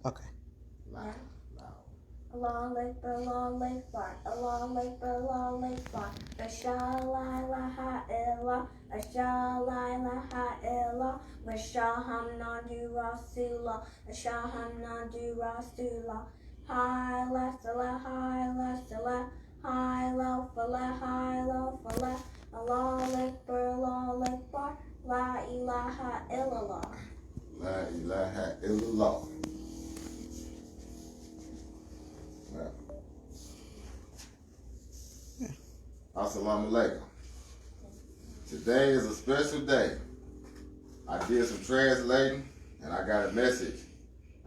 Okay. Allah Akbar, Allah Akbar, Allah Akbar, Allah Akbar. Assa'a la ilaha illallah, assa'a la ilaha illallah. Muhammadur Rasulullah, Muhammadur Rasulullah. High la salah, high la salah, high la falah, high la falah. Allah Akbar, Allah Akbar, la ilaha illallah. La ilaha illallah. Assalamu alaikum. Today is a special day. I did some translating and I got a message.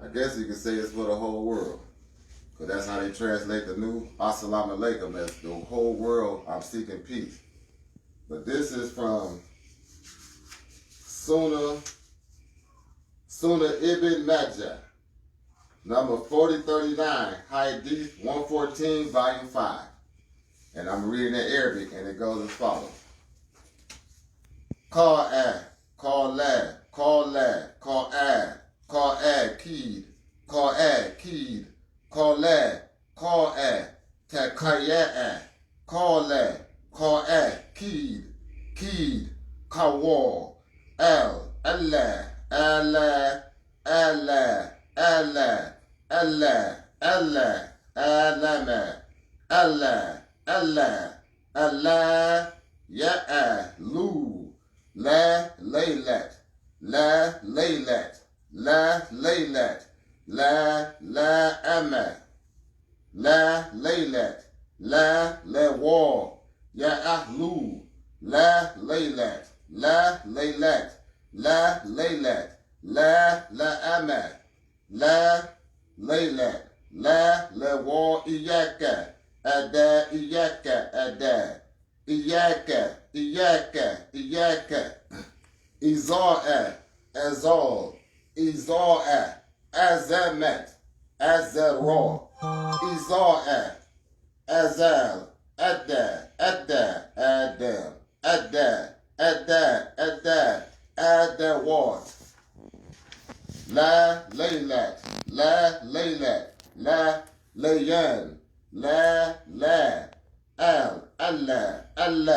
I guess you could say it's for the whole world. Because that's how they translate the new assalamu alaikum, as the whole world, I'm seeking peace. But this is from Sunnah Ibn Majah, number 4039, Hadith 114, volume 5. And I'm reading in Arabic, and it goes as follows. Qa'ad, qa'lad, qa'lad, qa'ad, qa'ad, keed, qa'ad, keed, qa'lad, qa'ad, taqayya'ad, qa'lad, qa'ad, keed, keed, qawwal, Allah, Allah, Allah, Allah, Allah, Allah, alama, Allah, Allah, Allah, ya'a, lu, la, laylat, la, laylat, la, laylat, la, ama, la, laylat, la, wall, ya'ahlu, la, laylat, la, laylat, la, laylat, la, ama, la, laylat, la, wall, iyaka, ada, iyaka, ada, iyaka, iza'a, azal, iza'a, azamat, azara, iza'a, azal, adda, adam, adawat, la, laylat, la, layan, la, al, Allah, al,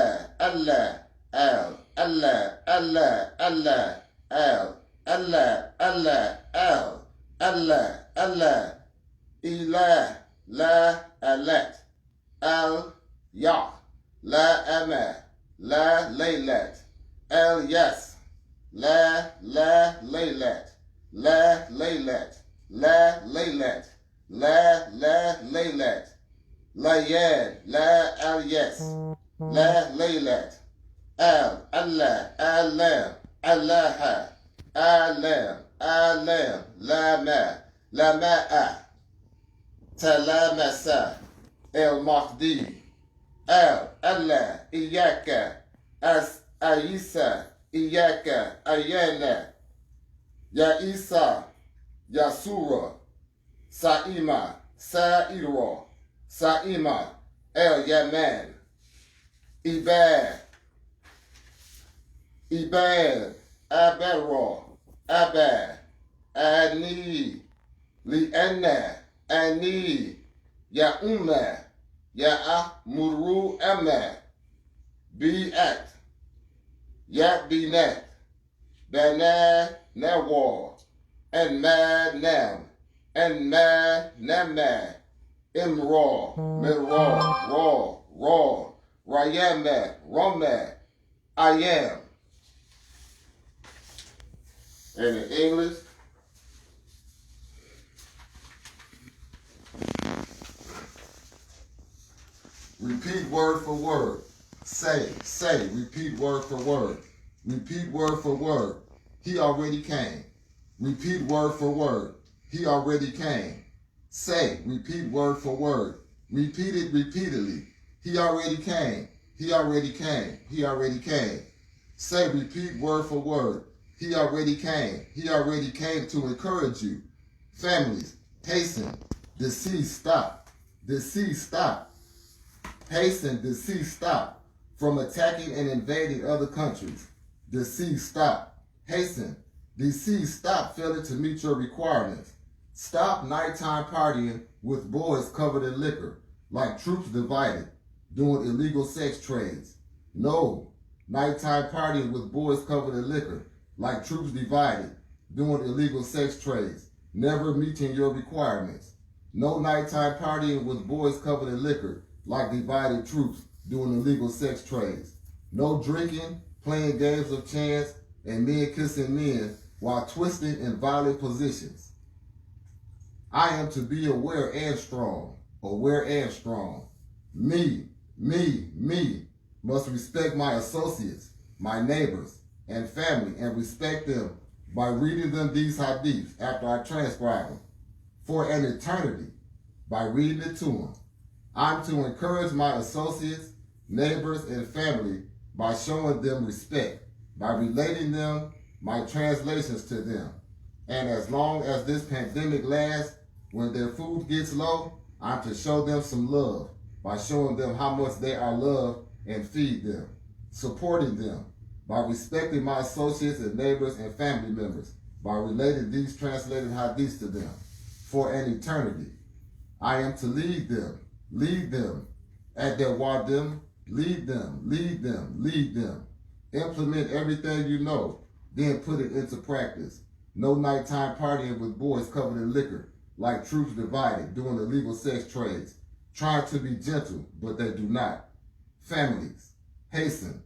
ilah, la, alat, al, ya, la, ama, la, laylat, al, yas, la, laylat, la, laylat, laylat, Layad, la, al, yes, la, laylat, al, Allah, alam, alaha, alam, lama'a, talamasa, el Mahdiii, Allah, iyaka, ayisa, iyaka, ayana, ya Isa, Yasura, Sa'ima, Sa'ira, Sa'ima, El Yaman, Ibad, Abara, Abba, Ani, Li'anna, Ani, Ya'umma, Ya'amuru Amma, Bi'at, Ya'binat, Bana, Nawar, and ma nam, and ma nama, imra, mirra, raw, rayama, rama, I am. And in English, repeat word for word. Say, repeat word for word. Repeat word for word. He already came. Repeat word for word. He already came. Say, repeat word for word. Repeat it repeatedly. He already came. He already came. He already came. Say, repeat word for word. He already came. He already came to encourage you. Families, hasten. Deceased, stop. Deceased, stop. Hasten, deceased, stop. From attacking and invading other countries. Deceased, stop. Hasten. Deceased, stop failing to meet your requirements. Stop nighttime partying with boys covered in liquor, like troops divided, doing illegal sex trades. No, nighttime partying with boys covered in liquor, like troops divided, doing illegal sex trades, never meeting your requirements. No nighttime partying with boys covered in liquor, like divided troops, doing illegal sex trades. No drinking, playing games of chance, and men kissing men while twisting in violent positions. I am to be aware and strong. Me must respect my associates, my neighbors, and family, and respect them by reading them these hadiths after I transcribe them for an eternity by reading it to them. I'm to encourage my associates, neighbors, and family by showing them respect, by relating them my translations to them. And as long as this pandemic lasts, when their food gets low, I'm to show them some love by showing them how much they are loved and feed them, supporting them by respecting my associates and neighbors and family members by relating these translated hadiths to them for an eternity. I am to lead them at their wadim, lead them. Implement everything you know, then put it into practice. No nighttime partying with boys covered in liquor, like troops divided, doing illegal sex trades, trying to be gentle, but they do not. Families, hasten.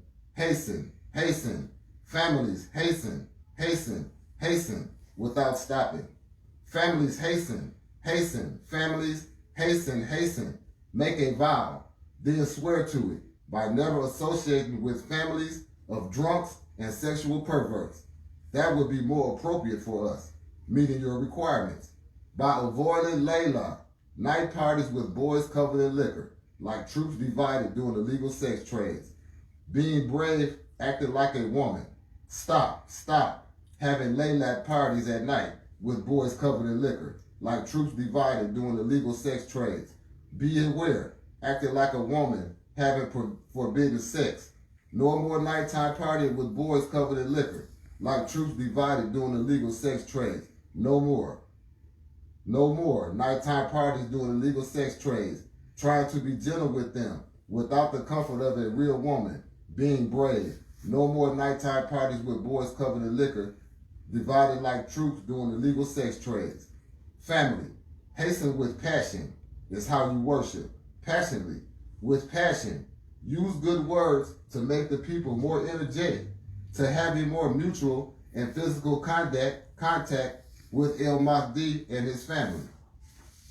Families, hasten, without stopping. Families, hasten. Families, hasten. Make a vow, then swear to it by never associating with families of drunks and sexual perverts. That would be more appropriate for us, meeting your requirements. By avoiding layla, night parties with boys covered in liquor, like troops divided doing illegal sex trades. Being brave, acting like a woman. Stop having layla parties at night with boys covered in liquor, like troops divided doing illegal sex trades. Be aware, acting like a woman, having forbidden sex. No more nighttime partying with boys covered in liquor, like troops divided doing illegal sex trades. No more nighttime parties doing illegal sex trades, trying to be gentle with them without the comfort of a real woman, being brave. No more nighttime parties with boys covered in liquor, divided like troops doing illegal sex trades. Family, hasten with passion is how you worship. Passionately, with passion. Use good words to make the people more energetic, to having more mutual and physical contact with Mahdiii and his family.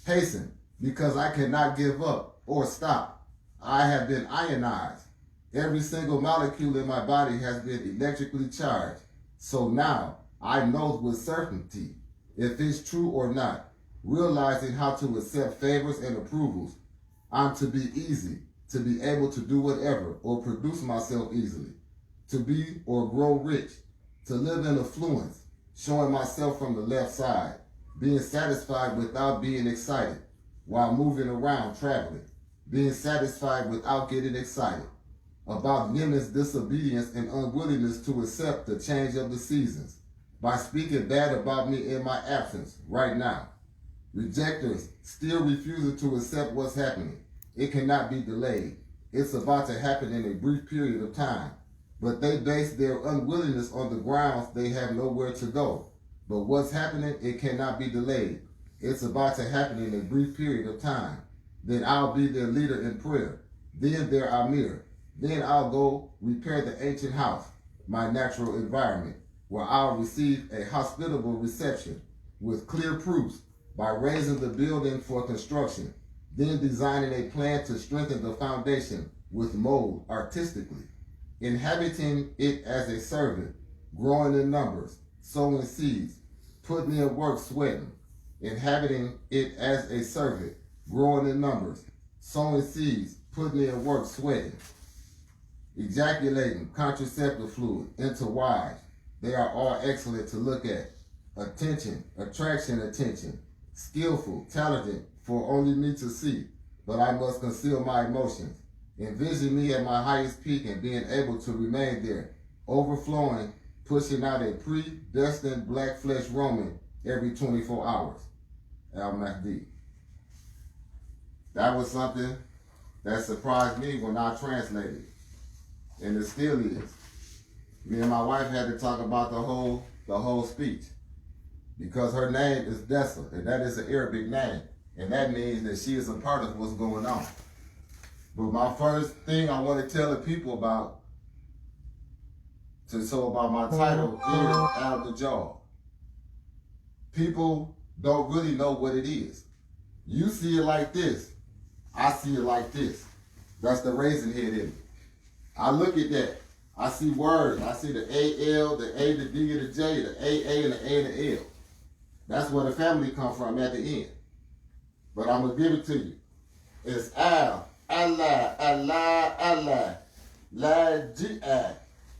Hasten, because I cannot give up or stop. I have been ionized. Every single molecule in my body has been electrically charged. So now I know with certainty if it's true or not, realizing how to accept favors and approvals. I'm to be easy, to be able to do whatever or produce myself easily, to be or grow rich, to live in affluence, showing myself from the left side, being satisfied without being excited, while moving around traveling, being satisfied without getting excited, about Yemen's disobedience and unwillingness to accept the change of the seasons, by speaking bad about me in my absence right now. Rejectors still refusing to accept what's happening. It cannot be delayed. It's about to happen in a brief period of time. But they base their unwillingness on the grounds they have nowhere to go. But what's happening, it cannot be delayed. It's about to happen in a brief period of time. Then I'll be their leader in prayer. Then their Amir. Then I'll go repair the ancient house, my natural environment, where I'll receive a hospitable reception with clear proofs by raising the building for construction, then designing a plan to strengthen the foundation with mold artistically, inhabiting it as a servant, growing in numbers, sowing seeds, putting in work sweating, inhabiting it as a servant, growing in numbers, sowing seeds, putting in work sweating, ejaculating contraceptive fluid into wives. They are all excellent to look at. Attention, attention, skillful, talented for only me to see, but I must conceal my emotions. Envision me at my highest peak and being able to remain there, overflowing, pushing out a predestined black flesh Roman every 24 hours. al-Mahdiii. That was something that surprised me when I translated it. And it still is. Me and my wife had to talk about the whole speech. Because her name is Dessa, and that is an Arabic name. And that means that she is a part of what's going on. But my first thing I want to tell the people about my title is Al-Dajjal. People don't really know what it is. You see it like this. I see it like this. That's the raisin head in it. I look at that. I see words. I see the A-L, the A, the D, and the J, the A, and the A, and the L. That's where the family come from at the end. But I'm going to give it to you. It's Al, Allah, Allah, Allah, Laji'a,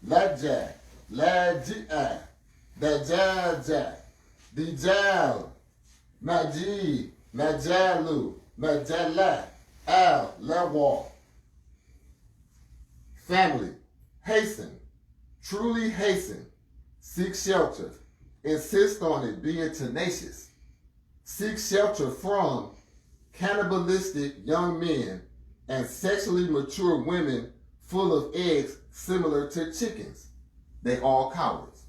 Lajja, Laji'a, Dajjal, Dijal, Mahdiii, Majalu, Majalla, Al, Lawa. Family, hasten, truly hasten, seek shelter, insist on it, being tenacious. Seek shelter from cannibalistic young men and sexually mature women full of eggs similar to chickens. They all cowards.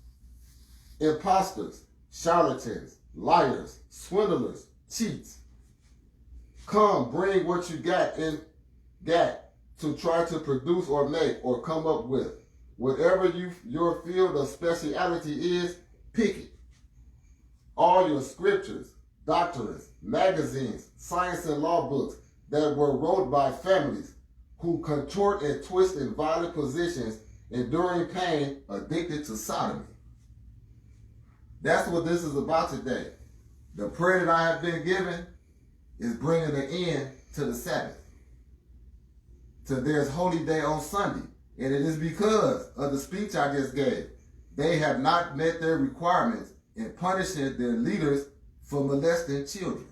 Imposters, charlatans, liars, swindlers, cheats. Come, bring what you got to try to produce or make or come up with. Whatever your field of speciality is, pick it. All your scriptures, doctrines, magazines, science and law books that were wrote by families who contort and twist in violent positions, enduring pain, addicted to sodomy. That's what this is about today. The prayer that I have been given is bringing an end to the Sabbath. To there's holy day on Sunday. And it is because of the speech I just gave. They have not met their requirements in punishing their leaders for molesting children.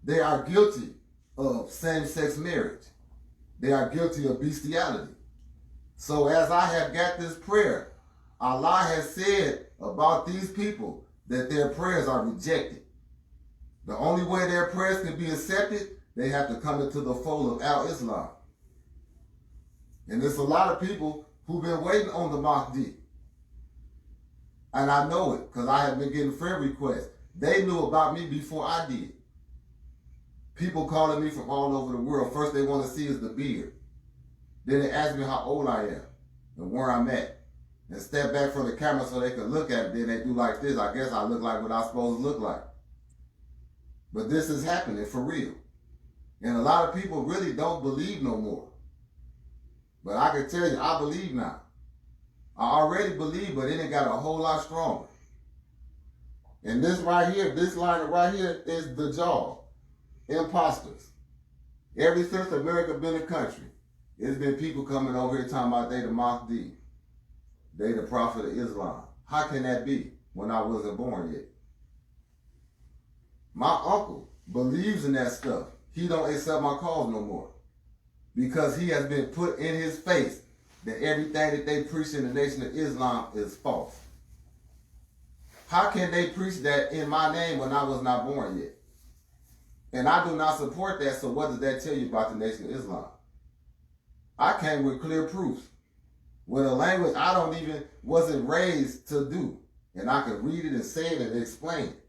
They are guilty of same-sex marriage. They are guilty of bestiality. So as I have got this prayer, Allah has said about these people that their prayers are rejected. The only way their prayers can be accepted, they have to come into the fold of Al-Islam. And there's a lot of people who've been waiting on the Mahdiii. And I know it because I have been getting friend requests. They knew about me before I did. People calling me from all over the world. First they want to see is the beard. Then they ask me how old I am and where I'm at. And step back from the camera so they can look at it. Then they do like this. I guess I look like what I'm supposed to look like. But this is happening for real. And a lot of people really don't believe no more. But I can tell you, I believe now. I already believe, but it got a whole lot stronger. And this right here, this line right here is the jaw. Imposters. Ever since America been a country, it's been people coming over here talking about they the Mahdiii. They the prophet of Islam. How can that be when I wasn't born yet? My uncle believes in that stuff. He don't accept my calls no more. Because he has been put in his face that everything that they preach in the Nation of Islam is false. How can they preach that in my name when I was not born yet? And I do not support that, so what does that tell you about the Nation of Islam? I came with clear proofs. With a language I wasn't raised to do. And I can read it and say it and explain it.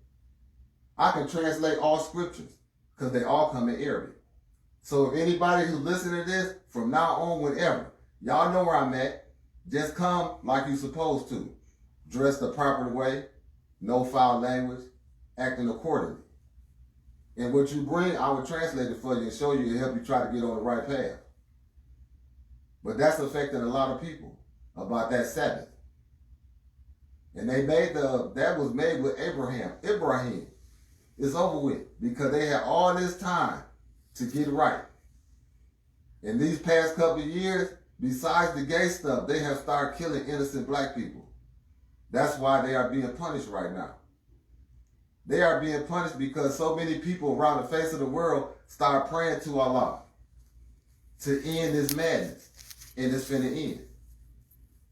I can translate all scriptures because they all come in Arabic. So if anybody who's listening to this, from now on, whenever, y'all know where I'm at. Just come like you're supposed to. Dress the proper way, no foul language, acting accordingly. And what you bring, I will translate it for you and show you and help you try to get on the right path. But that's affecting a lot of people about that Sabbath. And that was made with Ibrahim. It's over with because they had all this time to get right. In these past couple of years, besides the gay stuff, they have started killing innocent black people. That's why they are being punished right now. They are being punished because so many people around the face of the world start praying to Allah to end this madness. And it's finna end.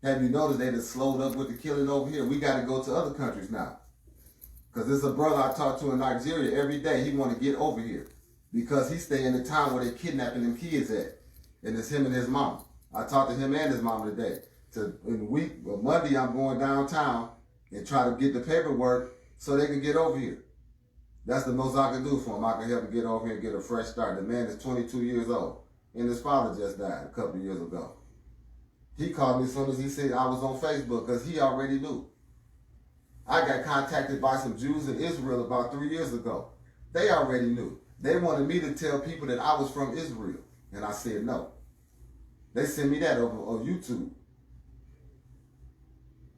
Have you noticed they just slowed up with the killing over here? We got to go to other countries now. Because there's a brother I talk to in Nigeria every day. He want to get over here because he stay in the town where they kidnapping them kids at. And it's him and his mama. I talked to him and his mama today. In the week, Monday, I'm going downtown and try to get the paperwork so they can get over here. That's the most I can do for him. I can help him get over here and get a fresh start. The man is 22 years old, and his father just died a couple of years ago. He called me as soon as he said I was on Facebook because he already knew. I got contacted by some Jews in Israel about 3 years ago. They already knew. They wanted me to tell people that I was from Israel, and I said no. They sent me that over on YouTube.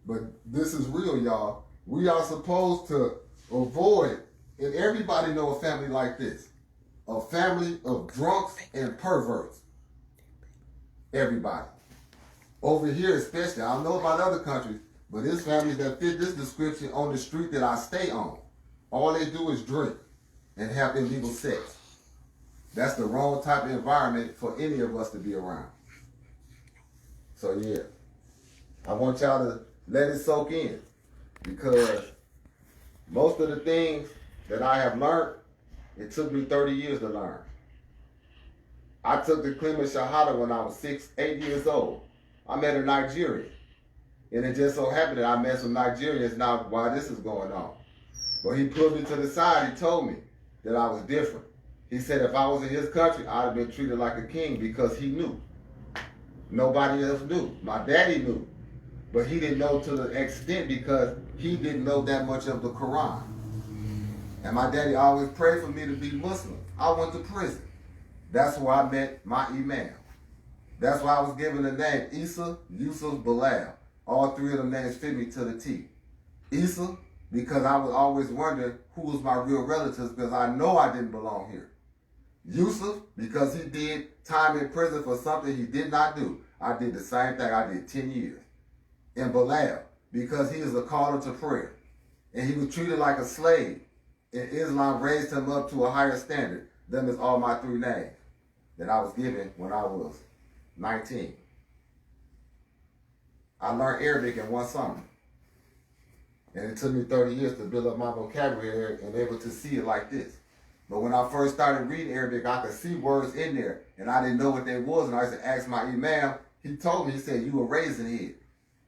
But this is real, y'all. We are supposed to avoid, and everybody know a family like this, a family of drunks and perverts. Everybody. Over here especially, I don't know about other countries, but there's families that fit this description on the street that I stay on. All they do is drink and have illegal sex. That's the wrong type of environment for any of us to be around. So yeah, I want y'all to let it soak in, because most of the things that I have learned, it took me 30 years to learn. I took the Kalima Shahada when I was 8 years old. I met a Nigerian. And it just so happened that I met some Nigerians now while this is going on. But he pulled me to the side. He told me that I was different. He said if I was in his country, I'd have been treated like a king, because he knew. Nobody else knew. My daddy knew. But he didn't know to the extent because he didn't know that much of the Quran. And my daddy always prayed for me to be Muslim. I went to prison. That's where I met my imam. That's why I was given the name Isa, Yusuf, Bilal. All three of them names fit me to the T. Isa, because I was always wondering who was my real relatives, because I know I didn't belong here. Yusuf, because he did time in prison for something he did not do. I did the same thing. I did 10 years. And Bilal, because he is a caller to prayer. And he was treated like a slave. And Islam raised him up to a higher standard. Them is all my three names that I was given when I was 19. I learned Arabic in one summer. And it took me 30 years to build up my vocabulary and able to see it like this. But when I first started reading Arabic, I could see words in there, and I didn't know what they was. And I used to ask my imam. He told me, he said, you a raisin head.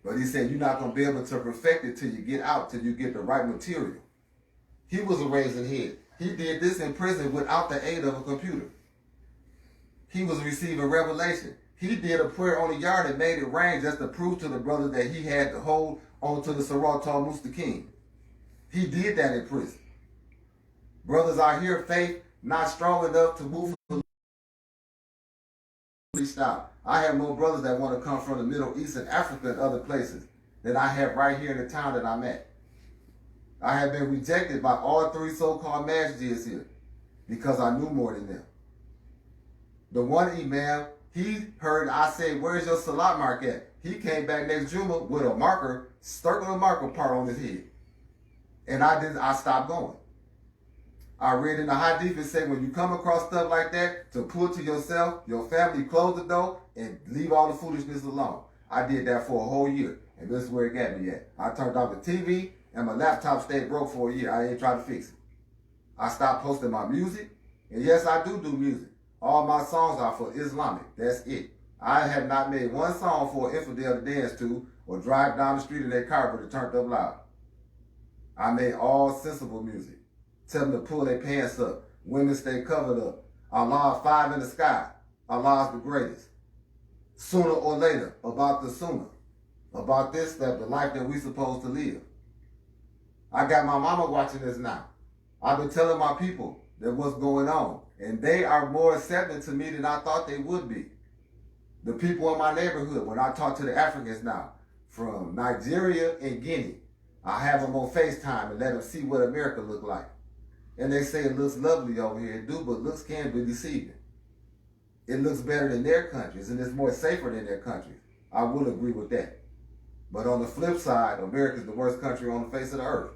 But he said, you're not going to be able to perfect it till you get out, till you get the right material. He was a raisin head. He did this in prison without the aid of a computer. He was receiving revelation. He did a prayer on the yard and made it rain just to prove to the brother that he had to hold on to the Sirat al-Mustaqim. He did that in prison. Brothers out here, faith not strong enough to move. Stop. I have more brothers that want to come from the Middle East and Africa and other places than I have right here in the town that I'm at. I have been rejected by all three so-called masjids here because I knew more than them. The one imam, he heard I say, where's your salat mark at? He came back next Juma with a marker, circular marker part on his head. And I stopped going. I read in the Hadith, it say when you come across stuff like that, to pull to yourself, your family, close the door, and leave all the foolishness alone. I did that for a whole year, and this is where it got me at. I turned off the TV, and my laptop stayed broke for a year. I ain't trying to fix it. I stopped posting my music, and yes, I do music. All my songs are for Islamic. That's it. I have not made one song for an infidel to dance to or drive down the street in their car with it turned up loud. I made all sensible music. Tell them to pull their pants up. Women stay covered up. Allah 5 in the sky. Allah is the greatest. Sooner or later, about the sunnah. About this, that the life that we supposed to live. I got my mama watching this now. I've been telling my people that what's going on. And they are more accepting to me than I thought they would be. The people in my neighborhood, when I talk to the Africans now, from Nigeria and Guinea, I have them on FaceTime and let them see what America look like. And they say it looks lovely over here. It do, but looks can be deceiving. It looks better than their countries, and it's more safer than their countries. I will agree with that. But on the flip side, America is the worst country on the face of the earth.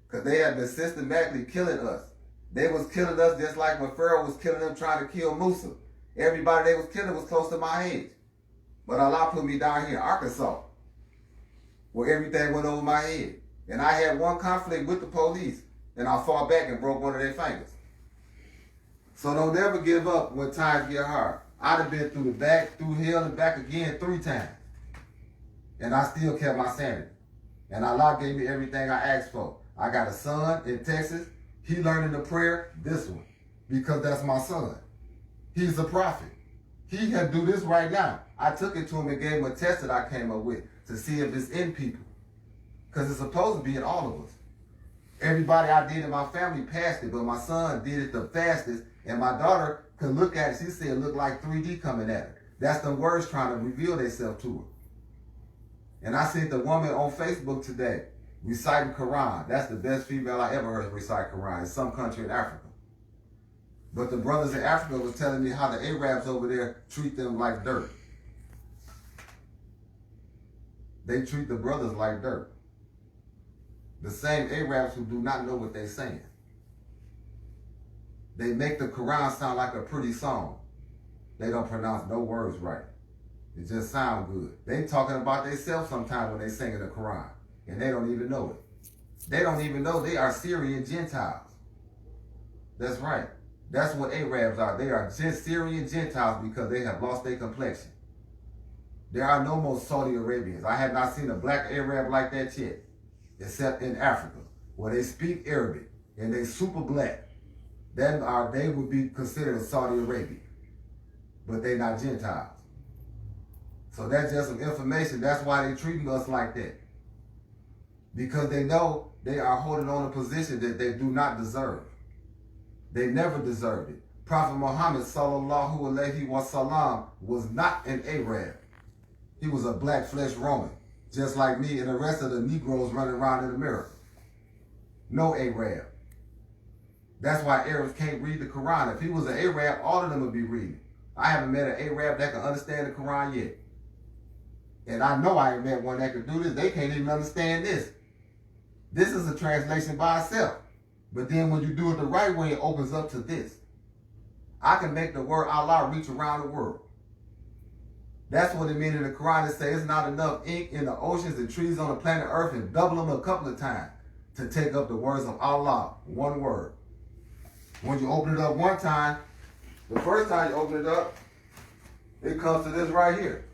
Because they have been systematically killing us. They was killing us just like when Pharaoh was killing them trying to kill Musa. Everybody they was killing was close to my age. But Allah put me down here in Arkansas, where everything went over my head. And I had one conflict with the police, and I fought back and broke one of their fingers. So don't ever give up when times get hard. I'd have been through the back, through hell and back again 3 times. And I still kept my sanity. And Allah gave me everything I asked for. I got a son in Texas. He learning the prayer, this one, because that's my son. He's a prophet. He can do this right now. I took it to him and gave him a test that I came up with to see if it's in people. Because it's supposed to be in all of us. Everybody I did in my family passed it, but my son did it the fastest, and my daughter could look at it. She said it looked like 3D coming at her. That's the words trying to reveal themselves to her. And I seen the woman on Facebook today reciting Quran. That's the best female I ever heard recite Quran in some country in Africa. But the brothers in Africa was telling me how the Arabs over there treat them like dirt. They treat the brothers like dirt. The same Arabs who do not know what they're saying. They make the Quran sound like a pretty song. They don't pronounce no words right. It just sounds good. They talking about themselves sometimes when they singing the Quran. And they don't even know it. They don't even know they are Syrian Gentiles. That's right. That's what Arabs are. They are Syrian Gentiles because they have lost their complexion. There are no more Saudi Arabians. I have not seen a black Arab like that yet, except in Africa, where they speak Arabic and they super black. They would be considered Saudi Arabia, but they not Gentiles. So that's just some information. That's why they treating us like that. Because they know they are holding on a position that they do not deserve. They never deserved it. Prophet Muhammad sallallahu alaihi wasallam was not an Arab. He was a black flesh Roman, just like me and the rest of the Negroes running around in America. No Arab. That's why Arabs can't read the Quran. If he was an Arab, all of them would be reading. I haven't met an Arab that can understand the Quran yet. And I know I ain't met one that can do this. They can't even understand this. This is a translation by itself. But then when you do it the right way, it opens up to this. I can make the word Allah reach around the world. That's what it means in the Quran. It says it's not enough ink in the oceans and trees on the planet Earth and double them a couple of times to take up the words of Allah, one word. When you open it up one time, the first time you open it up, it comes to this right here.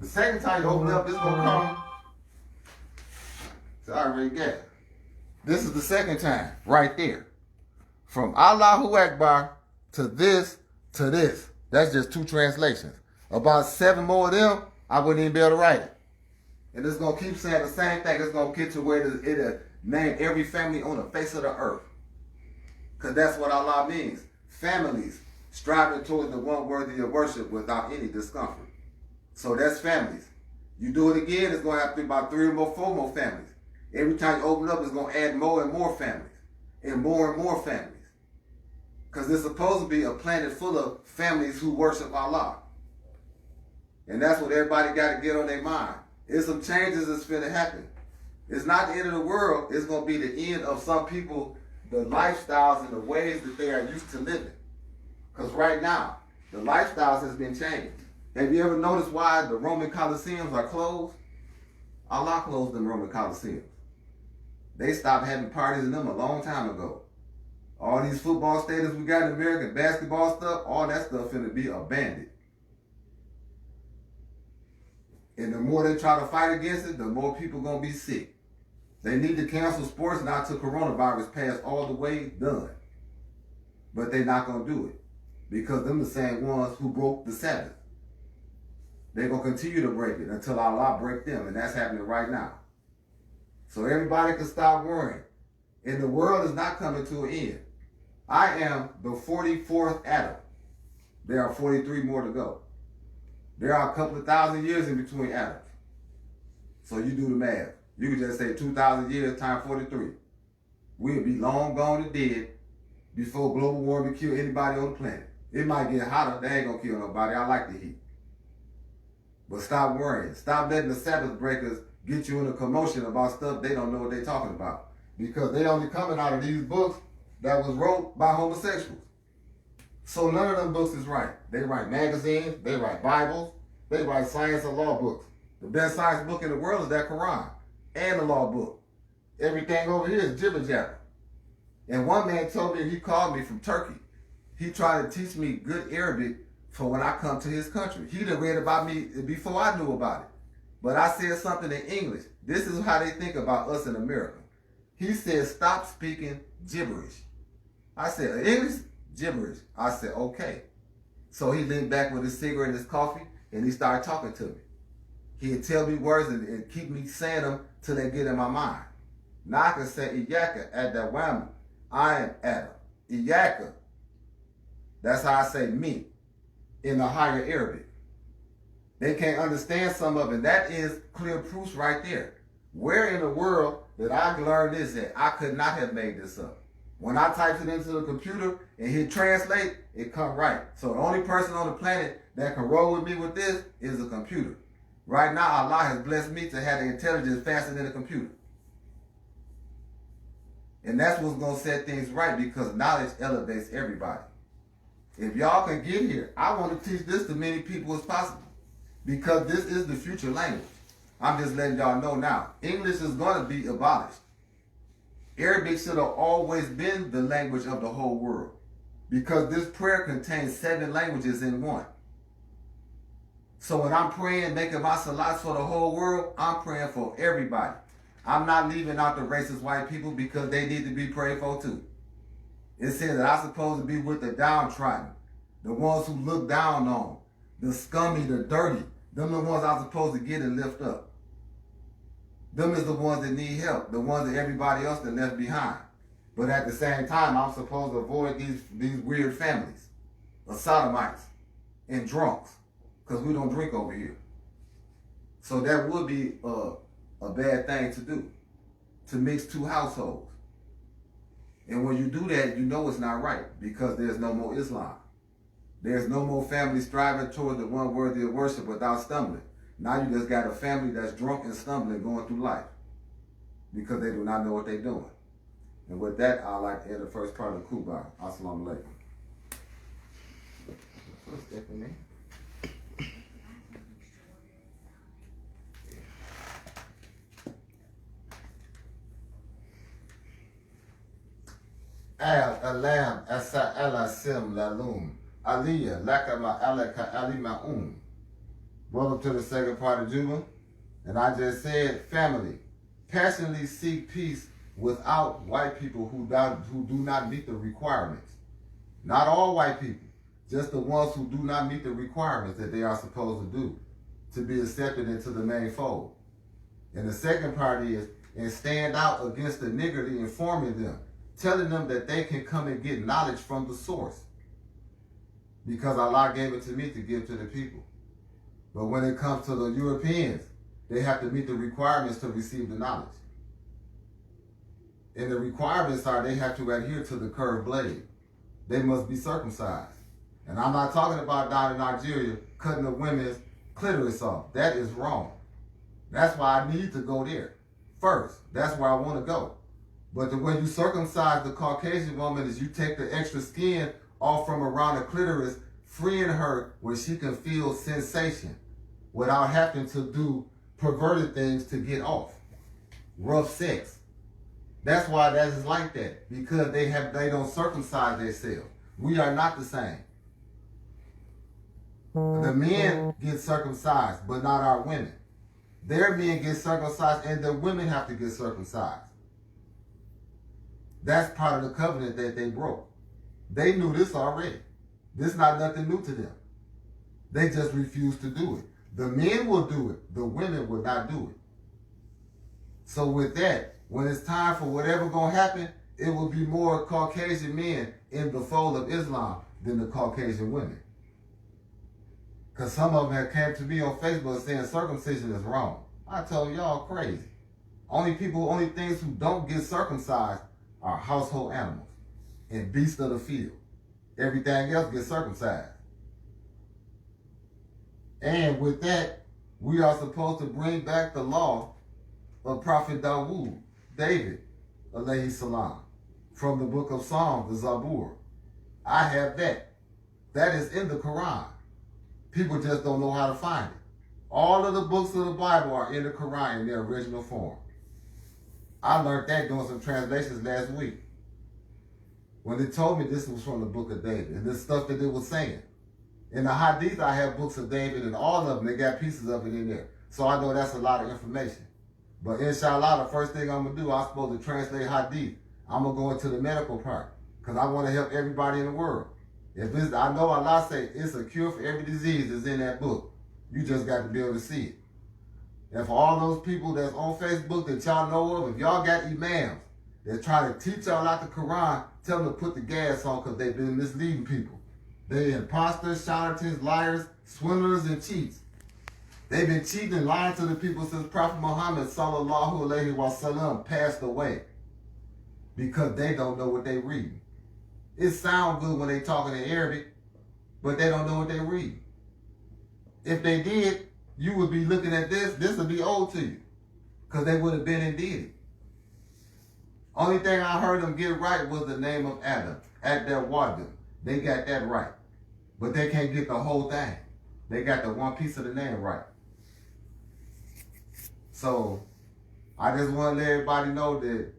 The second time you open it up, it's going to come. So I already get it. This is the second time, right there. From Allahu Akbar to this to this. That's just 2 translations. About 7 more of them, I wouldn't even be able to write it. And it's going to keep saying the same thing. It's going to get to where it'll name every family on the face of the earth. Because that's what Allah means. Families striving towards the one worthy of worship without any discomfort. So that's families. You do it again, it's going to have to be about 3 or more, 4 more families. Every time you open up, it's going to add more and more families. And more families. Because it's supposed to be a planet full of families who worship Allah. And that's what everybody got to get on their mind. There's some changes that's going to happen. It's not the end of the world. It's going to be the end of some people, the lifestyles and the ways that they are used to living. Because right now, the lifestyles has been changed. Have you ever noticed why the Roman Colosseums are closed? Allah closed them Roman Colosseums. They stopped having parties in them a long time ago. All these football stadiums we got in America, basketball stuff, all that stuff finna be abandoned. And the more they try to fight against it, the more people gonna be sick. They need to cancel sports now till coronavirus passed all the way done. But they're not gonna do it. Because them the same ones who broke the Sabbath. They're gonna continue to break it until Allah break them, and that's happening right now. So everybody can stop worrying. And the world is not coming to an end. I am the 44th Adam. There are 43 more to go. There are a couple of thousand years in between Adams. So you do the math. You can just say 2,000 years times 43. We'll be long gone and dead before global warming kill anybody on the planet. It might get hotter. They ain't going to kill nobody. I like the heat. But stop worrying. Stop letting the Sabbath breakers get you in a commotion about stuff they don't know what they're talking about. Because they only coming out of these books that was wrote by homosexuals. So none of them books is right. They write magazines, they write Bibles, they write science and law books. The best science book in the world is that Quran. and the law book. Everything over here is jibber jabber. And one man told me, he called me from Turkey. He tried to teach me good Arabic for when I come to his country. He done read about me before I knew about it. But I said something in English. This is how they think about us in America. He said, stop speaking gibberish. I said, English? Gibberish. I said, okay. So he leaned back with his cigarette and his coffee, and he started talking to me. He'd tell me words and keep me saying them till they get in my mind. Now I can say, Iyaka at that wham. I am Adam. Iyaka. That's how I say me in the higher Arabic. They can't understand some of it. That is clear proof right there. Where in the world did I learn this at? I could not have made this up. When I typed it into the computer and hit translate, it come right. So the only person on the planet that can roll with me with this is a computer. Right now, Allah has blessed me to have the intelligence faster than a computer. And that's what's going to set things right, because knowledge elevates everybody. If y'all can get here, I want to teach this to many people as possible, because this is the future language. I'm just letting y'all know now. English is going to be abolished. Arabic should have always been the language of the whole world, because this prayer contains 7 languages in one. So when I'm praying, making my salats for the whole world, I'm praying for everybody. I'm not leaving out the racist white people, because they need to be prayed for too. It says that I'm supposed to be with the downtrodden, the ones who look down on, the scummy, the dirty. Them the ones I'm supposed to get and lift up. Them is the ones that need help, the ones that everybody else that left behind. But at the same time, I'm supposed to avoid these weird families of sodomites and drunks, because we don't drink over here. So that would be a bad thing to do, to mix 2 households. And when you do that, you know it's not right, because there's no more Islam. There's no more family striving toward the one worthy of worship without stumbling. Now you just got a family that's drunk and stumbling going through life, because they do not know what they're doing. And with that, I'd like to end the first part of the Kuba. Assalamu alaikum. First step in there. Alam, assa'a, silm, luum, aliya, lakama, alaka, alima. Welcome to the second part of Juba. And I just said, family, passionately seek peace without white people who do not meet the requirements. Not all white people, just the ones who do not meet the requirements that they are supposed to do to be accepted into the main fold. And the second part is, and stand out against the niggardly, informing them, telling them that they can come and get knowledge from the source, because Allah gave it to me to give to the people. But when it comes to the Europeans, they have to meet the requirements to receive the knowledge. And the requirements are they have to adhere to the curved blade. They must be circumcised. And I'm not talking about down in Nigeria cutting a women's clitoris off. That is wrong. That's why I need to go there first. That's where I want to go. But the way you circumcise the Caucasian woman is you take the extra skin off from around the clitoris, freeing her where she can feel sensation without having to do perverted things to get off. Rough sex. That's why that is like that, because they don't circumcise themselves. We are not the same. The men get circumcised, but not our women. Their men get circumcised, and the women have to get circumcised. That's part of the covenant that they broke. They knew this already. This is not nothing new to them. They just refuse to do it. The men will do it. The women will not do it. So with that, when it's time for whatever going to happen, it will be more Caucasian men in the fold of Islam than the Caucasian women. Because some of them have came to me on Facebook saying circumcision is wrong. I told y'all crazy. Only things who don't get circumcised are household animals and beasts of the field. Everything else gets circumcised. And with that, we are supposed to bring back the law of Prophet David, alayhi salam, from the book of Psalms, the Zabur. I have that. That is in the Quran. People just don't know how to find it. All of the books of the Bible are in the Quran in their original form. I learned that doing some translations last week. When they told me this was from the book of David and this stuff that they were saying. In the Hadith, I have books of David and all of them, they got pieces of it in there. So I know that's a lot of information. But inshallah, the first thing I'm going to do, I'm supposed to translate Hadith. I'm going to go into the medical part because I want to help everybody in the world. If it's, I know Allah say it's a cure for every disease that's in that book. You just got to be able to see it. And for all those people that's on Facebook that y'all know of, if y'all got imams that try to teach y'all out the Quran, tell them to put the gas on because they've been misleading people. They imposters, charlatans, liars, swindlers, and cheats. They've been cheating and lying to the people since Prophet Muhammad sallallahu alaihi wasallam passed away because they don't know what they read. It sounds good when they talking in Arabic, but they don't know what they read. If they did, you would be looking at this would be old to you because they would have been and did it. Only thing I heard them get right was the name of Adam, at their Wadim. They got that right, but they can't get the whole thing. They got the one piece of the name right. So I just want to let everybody know that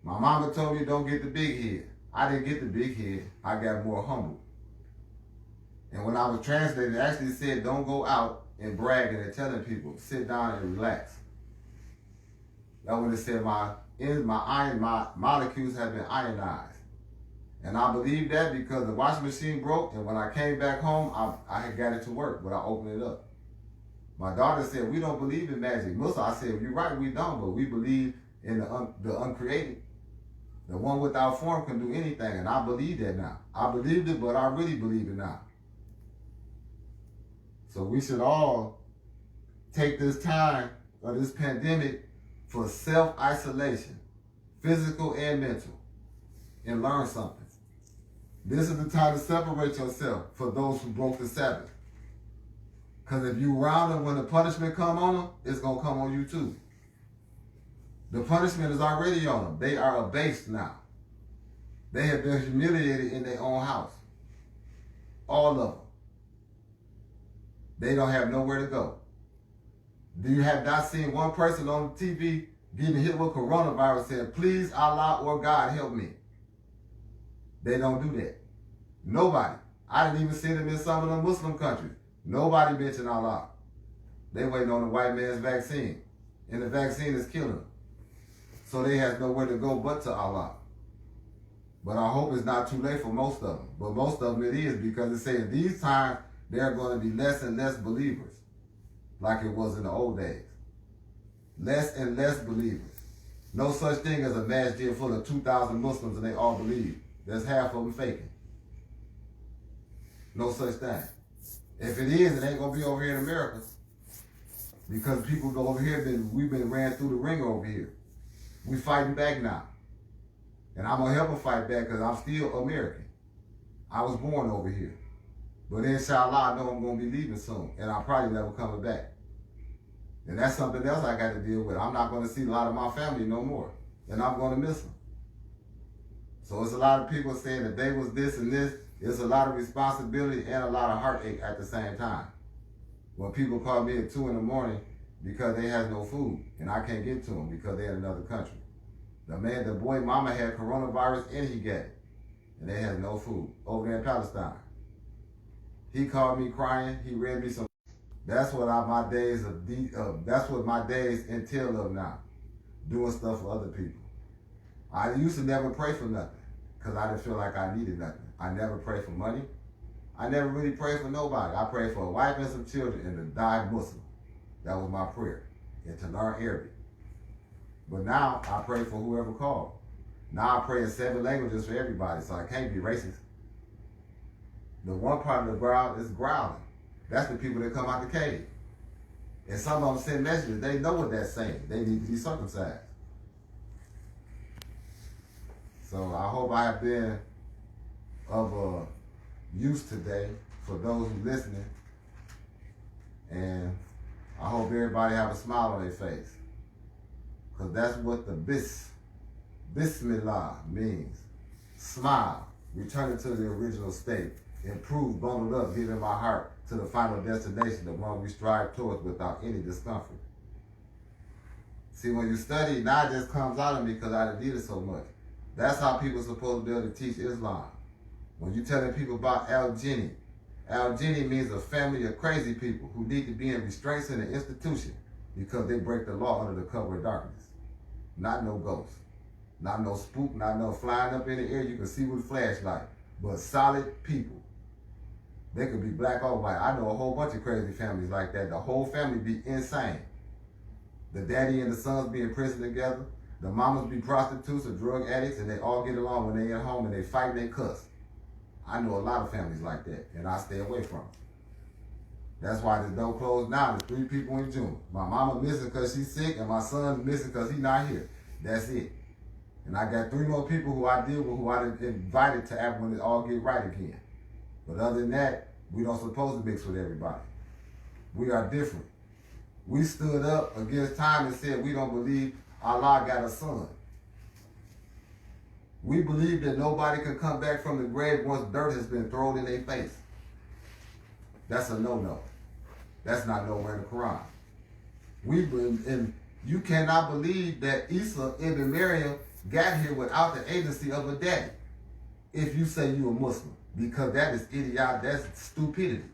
my mama told me don't get the big head. I didn't get the big head. I got more humble. And when I was translating, it actually said don't go out and bragging and telling people. Sit down and relax. That's when it said my molecules have been ionized. And I believe that because the washing machine broke, and when I came back home, I had got it to work, but I opened it up. My daughter said, we don't believe in magic. Musa, I said, you're right, we don't, but we believe in the uncreated. The one without form can do anything, and I believe that now. I believed it, but I really believe it now. So we should all take this time of this pandemic for self-isolation, physical and mental, and learn something. This is the time to separate yourself for those who broke the Sabbath. Because if you around them when the punishment come on them, it's going to come on you too. The punishment is already on them. They are abased now. They have been humiliated in their own house. All of them. They don't have nowhere to go. Do you have not seen one person on TV getting hit with coronavirus saying, please Allah or God help me? They don't do that. Nobody. I didn't even see them in some of the Muslim countries. Nobody mentioned Allah. They waiting on the white man's vaccine. And the vaccine is killing them. So they have nowhere to go but to Allah. But I hope it's not too late for most of them. But most of them it is, because it says these times there are going to be less and less believers. Like it was in the old days. Less and less believers. No such thing as a masjid full of 2,000 Muslims and they all believe. There's half of them faking. No such thing. If it is, it ain't going to be over here in America. Because people go over here, we've been ran through the ringer over here. We fighting back now. And I'm going to help them fight back because I'm still American. I was born over here. But inshallah, I know I'm going to be leaving soon. And I'm probably never coming back. And that's something else I got to deal with. I'm not going to see a lot of my family no more. And I'm going to miss them. So it's a lot of people saying that they was this and this. It's a lot of responsibility and a lot of heartache at the same time. When people call me at 2 in the morning because they have no food and I can't get to them because they're in another country. The boy mama had coronavirus and he got it. And they had no food over there in Palestine. He called me crying. He read me some. That's what my days that's what my days entail of now. Doing stuff for other people. I used to never pray for nothing because I didn't feel like I needed nothing. I never prayed for money. I never really prayed for nobody. I prayed for a wife and some children and to die Muslim. That was my prayer. And to learn Arabic. But now I pray for whoever called. Now I pray in 7 languages for everybody, so I can't be racist. The one part of the crowd is growling. That's the people that come out the cave. And some of them send messages. They know what that's saying. They need to be circumcised. So I hope I have been of use today for those who listening. And I hope everybody have a smile on their face. Because that's what the Bismillah means. Smile. Returning to the original state. Improve, bundled up, giving my heart to the final destination, the one we strive towards without any discomfort. See, when you study, now it just comes out of me because I did it so much. That's how people are supposed to be able to teach Islam. When you telling people about al-Jinni means a family of crazy people who need to be in restraints in an institution because they break the law under the cover of darkness. Not no ghost. Not no spook, not no flying up in the air you can see with flashlight. But solid people. They could be black or white. I know a whole bunch of crazy families like that. The whole family be insane. The daddy and the sons be in prison together. The mamas be prostitutes or drug addicts, and they all get along when they at home and they fight and they cuss. I know a lot of families like that, and I stay away from them. That's why the door closed now. There's 3 people in June. My mama missing because she's sick, and my son missing because he's not here. That's it. And I got 3 more people who I deal with who I invited to have when it all get right again. But other than that, we don't supposed to mix with everybody. We are different. We stood up against time and said we don't believe Allah got a son. We believe that nobody can come back from the grave once dirt has been thrown in their face. That's a no-no. That's not nowhere in the Quran. And you cannot believe that Isa ibn Maryam got here without the agency of a daddy if you say you a Muslim, because that is idiotic, that's stupidity.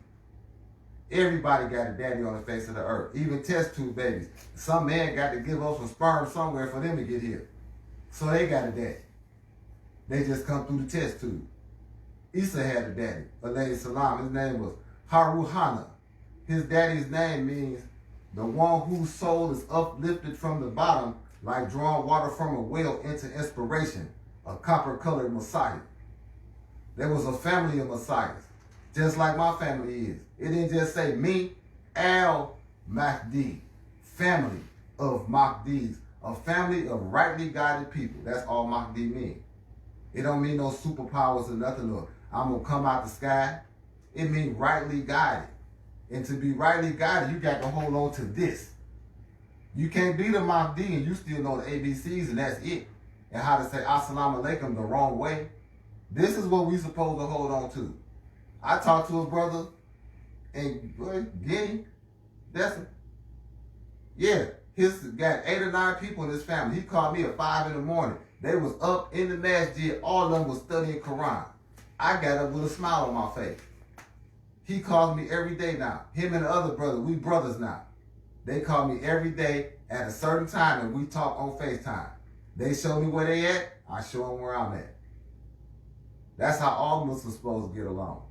Everybody got a daddy on the face of the earth, even test tube babies. Some man got to give up some sperm somewhere for them to get here. So they got a daddy. They just come through the test tube. Isa had a daddy, alayhi salam. His name was Haruhana. His daddy's name means the one whose soul is uplifted from the bottom like drawing water from a well into inspiration, a copper-colored Messiah. There was a family of Messiahs, just like my family is. It didn't just say me, Mahdiii, family of Mahdiis, a family of rightly guided people. That's all Mahdiii means. It don't mean no superpowers or nothing. Or I'm going to come out the sky. It means rightly guided. And to be rightly guided, you got to hold on to this. You can't be the Mahdiii and you still know the ABCs and that's it. And how to say assalamu alaikum the wrong way. This is what we supposed to hold on to. I talked to a brother in Guinea. He's got 8 or 9 people in his family. He called me at 5 in the morning. They was up in the masjid. All of them was studying Quran. I got up with a smile on my face. He calls me every day now. Him and the other brother, we brothers now. They call me every day at a certain time and we talk on FaceTime. They show me where they at, I show them where I'm at. That's how all Muslims supposed to get along.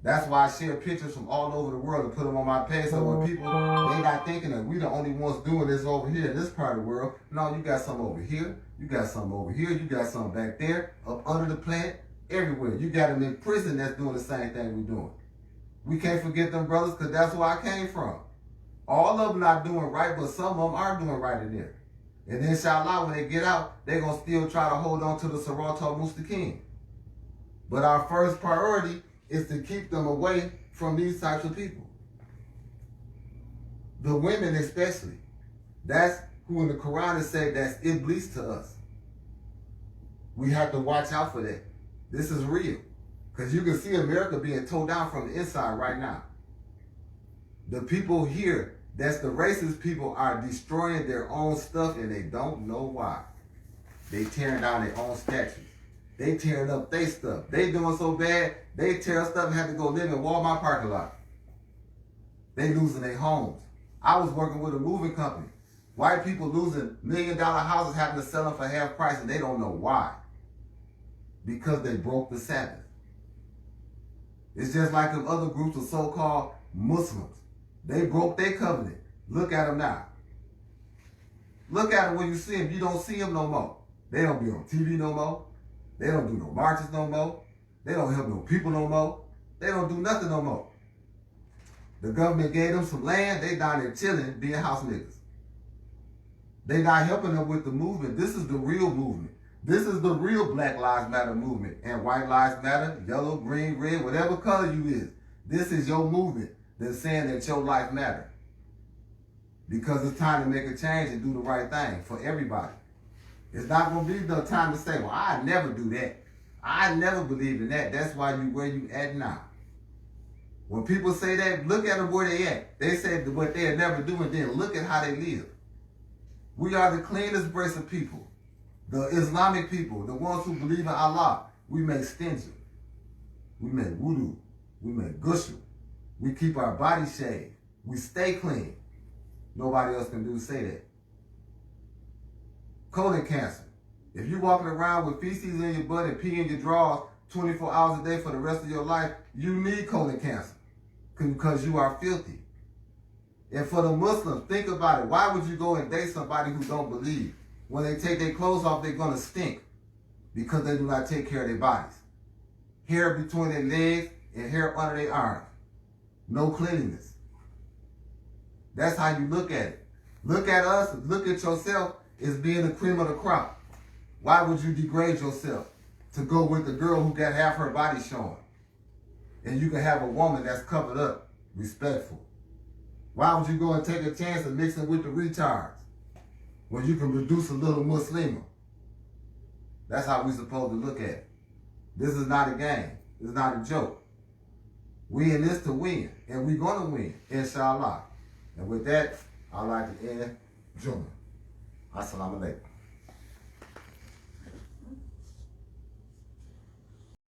That's why I share pictures from all over the world and put them on my page so when people, they not thinking that we the only ones doing this over here in this part of the world. No, you got some over here, you got some over here, you got some back there, up under the plant, everywhere. You got them in prison that's doing the same thing we're doing. We can't forget them brothers because that's where I came from. All of them not doing right, but some of them are doing right in there. And then, inshallah, when they get out, they're going to still try to hold on to the Siratal Mustaqim. But our first priority is to keep them away from these types of people. The women especially. That's who in the Quran is said that's Iblis to us. We have to watch out for that. This is real. Because you can see America being towed down from the inside right now. The people here, that's the racist people, are destroying their own stuff and they don't know why. They tearing down their own statues. They tearing up their stuff. They doing so bad, they tear up stuff and have to go live in Walmart parking lot. They losing their homes. I was working with a moving company. White people losing $1 million houses, having to sell them for half price, and they don't know why. Because they broke the Sabbath. It's just like them other groups of so-called Muslims. They broke their covenant. Look at them now. Look at them when you see them. You don't see them no more. They don't be on TV no more. They don't do no marches no more. They don't help no people no more. They don't do nothing no more. The government gave them some land. They down there chilling, being house niggas. They not helping them with the movement. This is the real movement. This is the real Black Lives Matter movement. And White Lives Matter, yellow, green, red, whatever color you is. This is your movement that's saying that your life matters. Because it's time to make a change and do the right thing for everybody. It's not going to be no time to say, well, I never do that. I never believe in that. That's why you where you at now. When people say that, look at them where they at. They say what they'll never do, and then look at how they live. We are the cleanest breast of people. The Islamic people, the ones who believe in Allah, we make stingy. We make wudu. We make ghusl. We keep our body shaved. We stay clean. Nobody else can say that. Colon cancer. If you're walking around with feces in your butt and pee in your drawers 24 hours a day for the rest of your life, you need colon cancer because you are filthy. And for the Muslims, think about it. Why would you go and date somebody who don't believe? When they take their clothes off, they're going to stink because they do not take care of their bodies. Hair between their legs and hair under their arms. No cleanliness. That's how you look at it. Look at us, look at yourself as being the cream of the crop. Why would you degrade yourself to go with the girl who got half her body showing? And you can have a woman that's covered up, respectful. Why would you go and take a chance of mixing with the retards when you can produce a little Muslima? That's how we're supposed to look at it. This is not a game. This is not a joke. We in this to win, and we're going to win, inshallah. And with that, I'd like to end Juma. Assalamu alaikum.